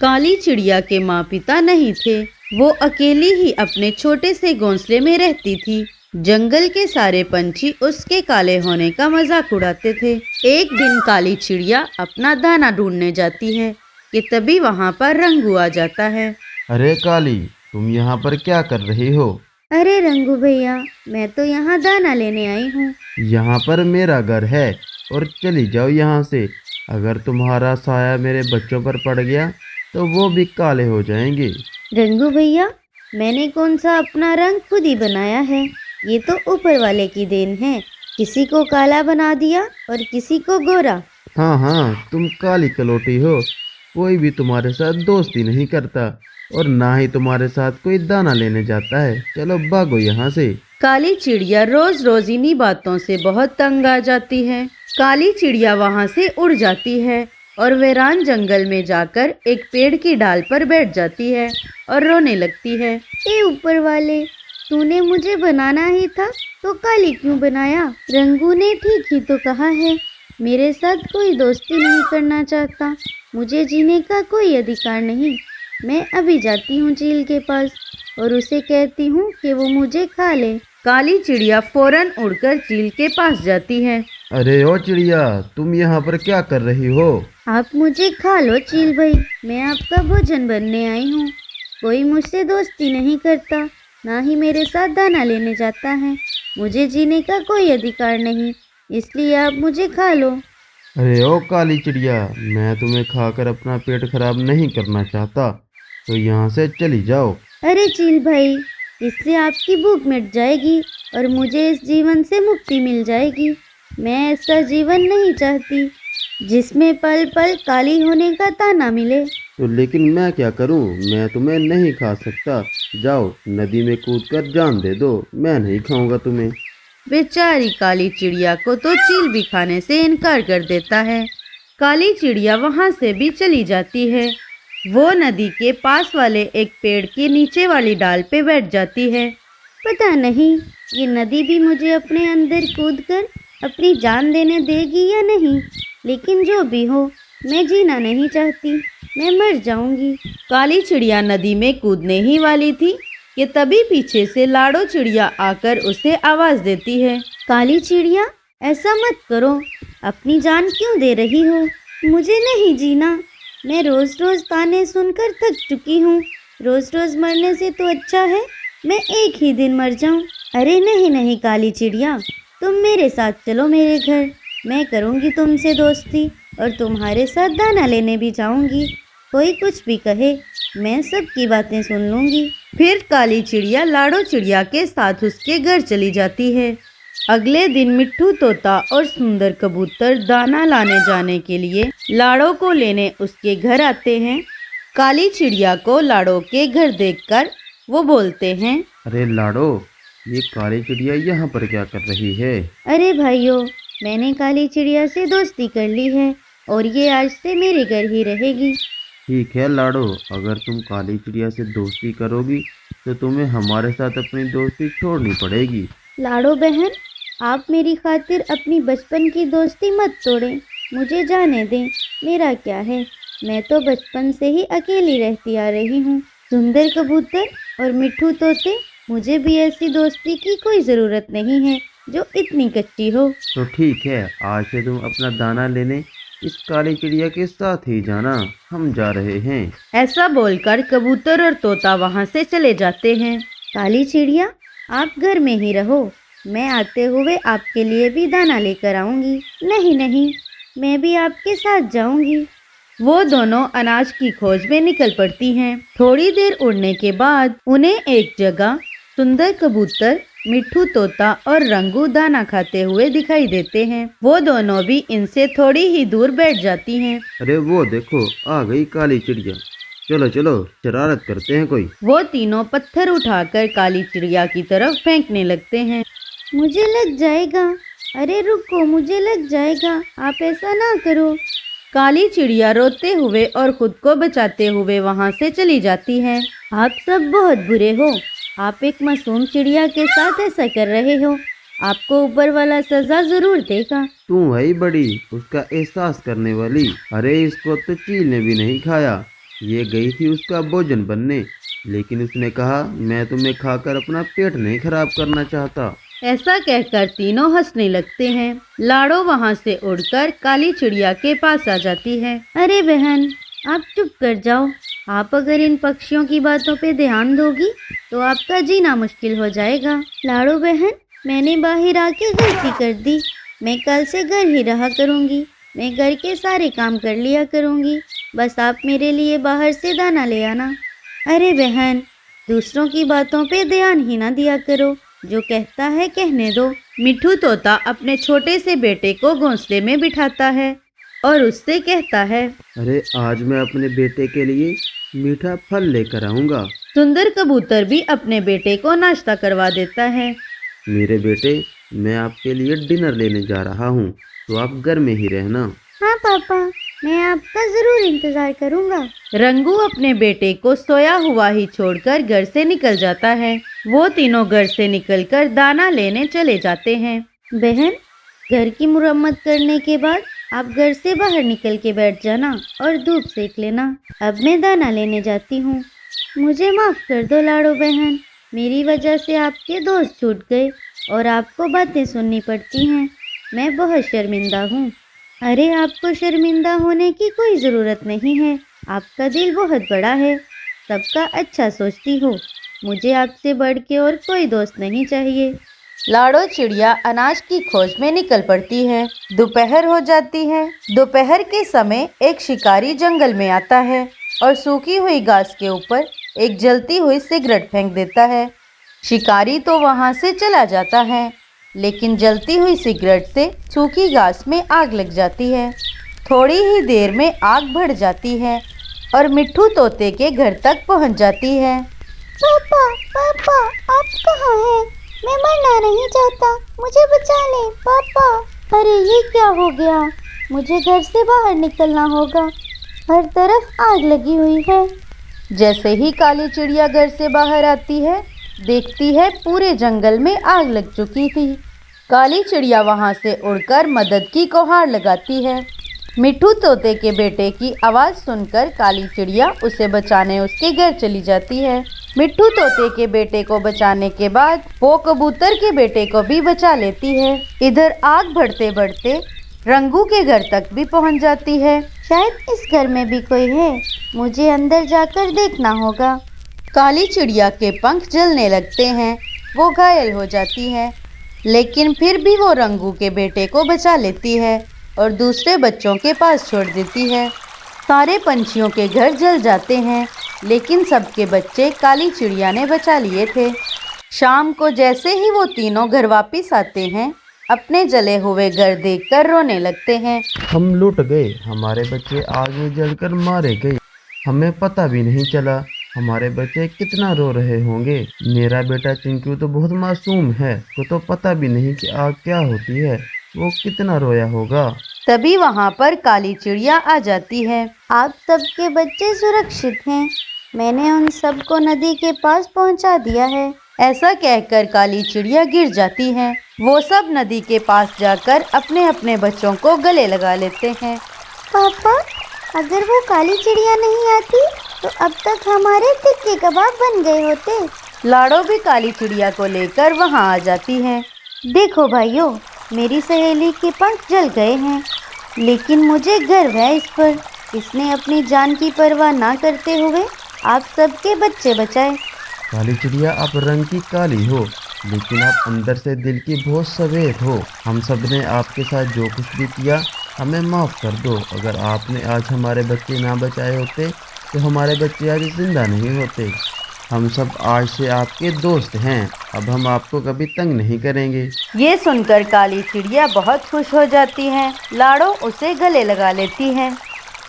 काली चिड़िया के माँ पिता नहीं थे। वो अकेली ही अपने छोटे से घोंसले में रहती थी। जंगल के सारे पंछी उसके काले होने का मजाक उड़ाते थे। एक दिन काली चिड़िया अपना दाना ढूंढने जाती है कि तभी वहाँ पर रंगू आ जाता है। अरे काली, तुम यहाँ पर क्या कर रही हो? अरे रंगू भैया, मैं तो यहाँ दाना लेने आई हूँ। यहाँ पर मेरा घर है और चली जाओ यहाँ से। अगर तुम्हारा साया मेरे बच्चों पर पड़ गया तो वो भी काले हो जाएंगे। रंगू भैया, मैंने कौन सा अपना रंग खुद ही बनाया है। ये तो ऊपर वाले की देन है। किसी को काला बना दिया और किसी को गोरा। हाँ हाँ, तुम काली कलोटी हो। कोई भी तुम्हारे साथ दोस्ती नहीं करता और ना ही तुम्हारे साथ कोई दाना लेने जाता है। चलो भागो यहाँ से। काली चिड़िया रोज रोज इन्हीं बातों से बहुत तंग आ जाती है। काली चिड़िया वहाँ से उड़ जाती है और वीरान जंगल में जाकर एक पेड़ की डाल पर बैठ जाती है और रोने लगती है। ए ऊपर वाले, तूने मुझे बनाना ही था तो काली क्यों बनाया? रंगू ने ठीक ही तो कहा है, मेरे साथ कोई दोस्ती नहीं करना चाहता। मुझे जीने का कोई अधिकार नहीं। मैं अभी जाती हूँ झील के पास और उसे कहती हूँ कि वो मुझे खा ले। काली चिड़िया फौरन उड़कर झील के पास जाती है। अरे ओ चिड़िया, तुम यहाँ पर क्या कर रही हो? आप मुझे खा लो चील भाई, मैं आपका भोजन बनने आई हूँ। कोई मुझसे दोस्ती नहीं करता, ना ही मेरे साथ दाना लेने जाता है। मुझे जीने का कोई अधिकार नहीं, इसलिए आप मुझे खा लो। अरे ओ काली चिड़िया, मैं तुम्हें खाकर अपना पेट खराब नहीं करना चाहता, तो यहाँ से चली जाओ। अरे चील भाई, इससे आपकी भूख मिट जाएगी और मुझे इस जीवन से मुक्ति मिल जाएगी। मैं ऐसा जीवन नहीं चाहती जिसमें पल पल काली होने का ताना मिले। तो लेकिन मैं क्या करूँ? मैं तुम्हें नहीं खा सकता। जाओ नदी में कूदकर जान दे दो, मैं नहीं खाऊंगा तुम्हें। बेचारी काली चिड़िया को तो चील भी खाने से इनकार कर देता है। काली चिड़िया वहाँ से भी चली जाती है। वो नदी के पास वाले एक पेड़ के नीचे वाली डाल पे बैठ जाती है। पता नहीं ये नदी भी मुझे अपने अंदर कूदकर अपनी जान देने देगी या नहीं, लेकिन जो भी हो, मैं जीना नहीं चाहती। मैं मर जाऊंगी। काली चिड़िया नदी में कूदने ही वाली थी कि तभी पीछे से लाडो चिड़िया आकर उसे आवाज देती है। काली चिड़िया, ऐसा मत करो। अपनी जान क्यों दे रही हो? मुझे नहीं जीना। मैं रोज रोज ताने सुनकर थक चुकी हूँ। रोज रोज मरने से तो अच्छा है मैं एक ही दिन मर जाऊं। अरे नहीं नहीं काली चिड़िया, तुम मेरे साथ चलो मेरे घर। मैं करूँगी तुमसे दोस्ती और तुम्हारे साथ दाना लेने भी जाऊंगी। कोई कुछ भी कहे, मैं सबकी बातें सुन लूंगी। फिर काली चिड़िया लाडो चिड़िया के साथ उसके घर चली जाती है। अगले दिन मिट्ठू तोता और सुंदर कबूतर दाना लाने जाने के लिए लाडो को लेने उसके घर आते हैं। काली चिड़िया को लाडो के घर देखकर वो बोलते हैं, अरे लाडो, ये काली चिड़िया यहाँ पर क्या कर रही है? अरे भाइयों, मैंने काली चिड़िया से दोस्ती कर ली है और ये आज से मेरे घर ही रहेगी। ठीक है लाडो, अगर तुम काली चिड़िया से दोस्ती करोगी तो तुम्हें हमारे साथ अपनी दोस्ती छोड़नी पड़ेगी। लाडो बहन, आप मेरी खातिर अपनी बचपन की दोस्ती मत तोड़ें। मुझे जाने दें। मेरा क्या है, मैं तो बचपन से ही अकेली रहती आ रही हूँ। सुंदर कबूतर और मिट्ठू तोते, मुझे भी ऐसी दोस्ती की कोई ज़रूरत नहीं है जो इतनी कच्ची हो। तो ठीक है, आज से तुम अपना दाना लेने इस काली चिड़िया के साथ ही जाना। हम जा रहे हैं। ऐसा बोलकर कबूतर और तोता वहाँ से चले जाते हैं। काली चिड़िया, आप घर में ही रहो। मैं आते हुए आपके लिए भी दाना लेकर आऊँगी। नहीं नहीं, मैं भी आपके साथ जाऊँगी। वो दोनों अनाज की खोज में निकल पड़ती हैं। थोड़ी देर उड़ने के बाद उन्हें एक जगह सुंदर कबूतर, मिट्ठू तोता और रंगू दाना खाते हुए दिखाई देते हैं। वो दोनों भी इनसे थोड़ी ही दूर बैठ जाती हैं। अरे वो देखो, आ गई काली चिड़िया। चलो चलो, शरारत करते हैं कोई। वो तीनों पत्थर उठाकर काली चिड़िया की तरफ फेंकने लगते हैं। मुझे लग जाएगा। अरे रुको, मुझे लग जाएगा। आप ऐसा ना करो। काली चिड़िया रोते हुए और खुद को बचाते हुए वहाँ से चली जाती है। आप सब बहुत बुरे हो। आप एक मासूम चिड़िया के साथ ऐसा कर रहे हो। आपको ऊपर वाला सजा जरूर देगा। तू है बड़ी उसका एहसास करने वाली। अरे इसको तो चील ने भी नहीं खाया। ये गई थी उसका भोजन बनने, लेकिन उसने कहा मैं तुम्हें खाकर अपना पेट नहीं खराब करना चाहता। ऐसा कहकर तीनों हंसने लगते हैं। लाड़ो वहाँ से उड़कर काली चिड़िया के पास आ जाती है। अरे बहन, आप चुप कर जाओ। आप अगर इन पक्षियों की बातों पे ध्यान दोगी तो आपका जीना मुश्किल हो जाएगा। लाड़ो बहन, मैंने बाहर आके गलती कर दी। मैं कल से घर ही रहा करूँगी। मैं घर के सारे काम कर लिया करूँगी। बस आप मेरे लिए बाहर से दाना ले आना। अरे बहन, दूसरों की बातों पे ध्यान ही ना दिया करो। जो कहता है कहने दो। मिठू तोता अपने छोटे से बेटे को घोंसले में बिठाता है और उससे कहता है, अरे आज मैं अपने बेटे के लिए मीठा फल लेकर आऊँगा। सुंदर कबूतर भी अपने बेटे को नाश्ता करवा देता है। मेरे बेटे, मैं आपके लिए डिनर लेने जा रहा हूँ, तो आप घर में ही रहना। हाँ पापा, मैं आपका ज़रूर इंतज़ार करूँगा। रंगू अपने बेटे को सोया हुआ ही छोड़कर घर से निकल जाता है। वो तीनों घर से निकलकर दाना लेने चले जाते हैं। बहन, घर की मुरम्मत करने के बाद आप घर से बाहर निकल के बैठ जाना और धूप सेक लेना। अब मैं दाना लेने जाती हूँ। मुझे माफ़ कर दो लाड़ो बहन, मेरी वजह से आपके दोस्त छूट गए और आपको बातें सुननी पड़ती हैं। मैं बहुत शर्मिंदा हूँ। अरे आपको शर्मिंदा होने की कोई ज़रूरत नहीं है। आपका दिल बहुत बड़ा है, सबका अच्छा सोचती हो। मुझे आपसे बढ़ के और कोई दोस्त नहीं चाहिए। लाड़ो चिड़िया अनाज की खोज में निकल पड़ती है। दोपहर हो जाती है। दोपहर के समय एक शिकारी जंगल में आता है और सूखी हुई घास के ऊपर एक जलती हुई सिगरेट फेंक देता है। शिकारी तो वहां से चला जाता है, लेकिन जलती हुई सिगरेट से सूखी घास में आग लग जाती है। थोड़ी ही देर में आग बढ़ जाती है और मिट्ठू तोते के घर तक पहुंच जाती है। पापा, पापा, आप कहाँ हैं? मैं मरना नहीं चाहता, मुझे बचा लें पापा। अरे ये क्या हो गया? मुझे घर से बाहर निकलना होगा। हर तरफ आग लगी हुई है। जैसे ही काली चिड़िया घर से बाहर आती है, देखती है पूरे जंगल में आग लग चुकी थी। काली चिड़िया वहां से उड़कर मदद की गुहार लगाती है। मिट्ठू तोते के बेटे की आवाज़ सुनकर काली चिड़िया उसे बचाने उसके घर चली जाती है। मिट्ठू तोते के बेटे को बचाने के बाद वो कबूतर के बेटे को भी बचा लेती है। इधर आग बढ़ते बढ़ते रंगू के घर तक भी पहुंच जाती है। शायद इस घर में भी कोई है, मुझे अंदर जाकर देखना होगा। काली चिड़िया के पंख जलने लगते हैं। वो घायल हो जाती है, लेकिन फिर भी वो रंगू के बेटे को बचा लेती है और दूसरे बच्चों के पास छोड़ देती है। सारे पंछियों के घर जल जाते हैं, लेकिन सबके बच्चे काली चिड़िया ने बचा लिए थे। शाम को जैसे ही वो तीनों घर वापस आते हैं, अपने जले हुए घर देखकर रोने लगते हैं। हम लुट गए, हमारे बच्चे आग में जलकर मारे गए। हमें पता भी नहीं चला। हमारे बच्चे कितना रो रहे होंगे। मेरा बेटा चिंटू तो बहुत मासूम है, को तो पता भी नहीं कि आग क्या होती है। वो कितना रोया होगा। तभी वहाँ पर काली चिड़िया आ जाती है। आप सबके बच्चे सुरक्षित हैं। मैंने उन सबको नदी के पास पहुंचा दिया है। ऐसा कहकर काली चिड़िया गिर जाती है। वो सब नदी के पास जाकर अपने अपने बच्चों को गले लगा लेते हैं। पापा, अगर वो काली चिड़िया नहीं आती तो अब तक हमारे टिक्के कबाब बन गए होते। लाड़ो भी काली चिड़िया को लेकर वहाँ आ जाती है। देखो भाइयों, मेरी सहेली के पंख जल गए हैं, लेकिन मुझे गर्व है इस पर। इसने अपनी जान की परवाह ना करते हुए आप सबके बच्चे बचाए। काली चिड़िया, आप रंग की काली हो, लेकिन आप अंदर से दिल की बहुत सफेद हो। हम सब ने आपके साथ जो कुछ भी किया, हमें माफ़ कर दो। अगर आपने आज हमारे बच्चे ना बचाए होते तो हमारे बच्चे आज जिंदा नहीं होते। हम सब आज से आपके दोस्त हैं। अब हम आपको कभी तंग नहीं करेंगे। ये सुनकर काली चिड़िया बहुत खुश हो जाती है। लाड़ो उसे गले लगा लेती है।